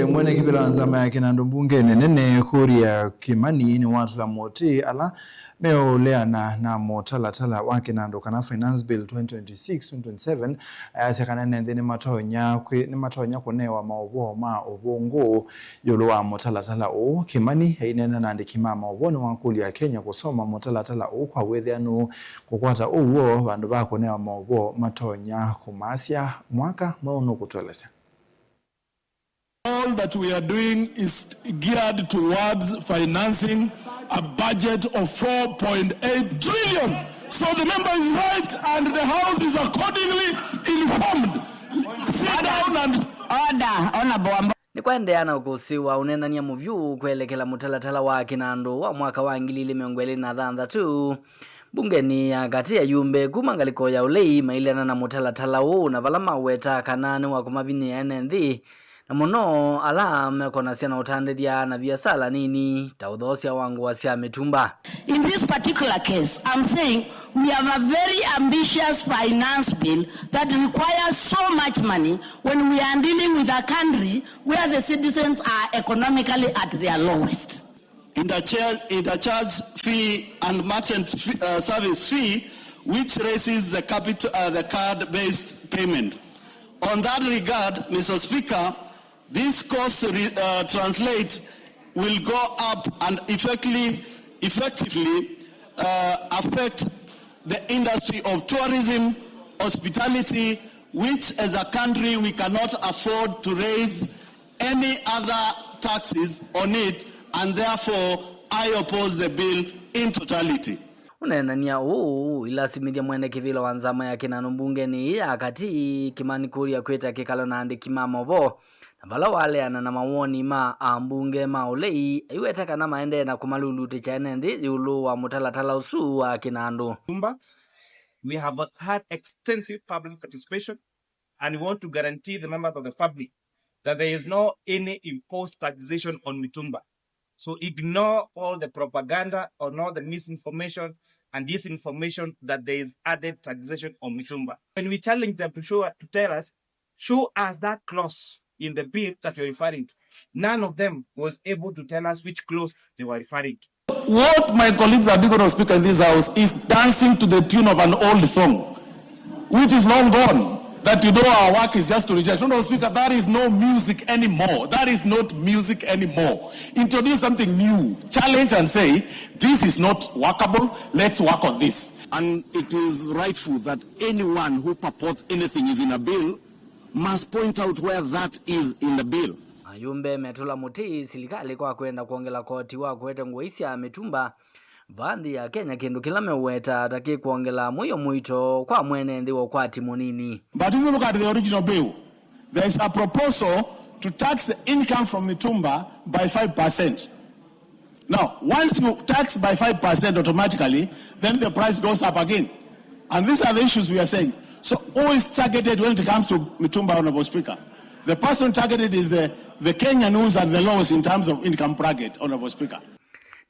Mwenekivila nzama ya Kinandu Mbungeni Nene Kuria Kimani niwatula Muti ala meuleana na mutalatala wa Kinandu kana Finance Bill 2026-2027 ayasya kana Enenthi nimatonya kunewa mauvoo ma uvungu yiulu wa mutalatala u Kimani inena na andikima mauvoo ni wa Kuria Kenya kusoma mutalatala u kwa wethianu kukwata uwo bandu ba kunewa mauvoo matonya kumasya mwaka mweuno kutwelesya. All that we are doing is geared towards financing a budget of 4.8 trillion. So the member is right and the House is accordingly informed. Sit down and order. Ni kuendeana ukusiwa unenania muvyu kuelekela mutalatala wa Kinandu wa mwaka wa 2026 bungeni ya kati ya yumbe kumangaliko ya Ulei meuleana na mutalatala u na vala maweta kanani wa kumavini ya Enenthi na muno ala mekonasya na utandithia na biasala nini taudhosya wangu wasya mitumba. In this particular case, I'm saying we have a very ambitious finance bill that requires so much money when we are dealing with a country where the citizens are economically at their lowest. Intercharge fee and merchant service fee, which raises the card-based payment. On that regard, Mr. Speaker, this cost translate will go up and effectively affect the industry of tourism, hospitality, which as a country we cannot afford to raise any other taxes on it, and therefore I oppose the bill in totality. Unenania ilasimithia Mwenekivila wa nzama ya Kinandu Mbungeni ya kati Kimani Kuria kweta kikalo na andikima mauvoo na vala waleana na mawoni ma ambunge ma Ulei iweta kana maende na kumaluluti cha Enenthi yiulu wa mutalatala usu wa Kinandu. We have had extensive public participation and we want to guarantee the members of the public that there is no any imposed taxation on mitumba. So ignore all the propaganda or all the misinformation and disinformation that there is added taxation on mitumba. When we challenge them to show us that clause in the bill that you're referring to, none of them was able to tell us which clause they were referring to. What my colleagues are going to speak in this house is dancing to the tune of an old song, which is long gone. That our work is just to reject. No, Speaker, that is no music anymore. That is not music anymore. Introduce something new. Challenge and say, this is not workable. Let's work on this. And it is rightful that anyone who purports anything is in a bill must point out where that is in the bill. Ayumbe metula Muti silikali kwa kwenda kuongela koti wa kuweta nguisya mitumba vandi ya Kenya kindu kila meweta ataki kuongela muyo muito kwa Mwenenthi wa kwati munini. But if you look at the original bill, there is a proposal to tax the income from mitumba by 5%. Now, once you tax by 5% automatically, then the price goes up again. And these are the issues we are saying. So who is targeted when it comes to mitumba, Honorable Speaker? The person targeted is the Kenyan who's at the lowest in terms of income bracket, Honorable Speaker.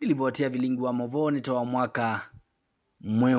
Nilivotia vilingu wa mauvoo nitoa mwaka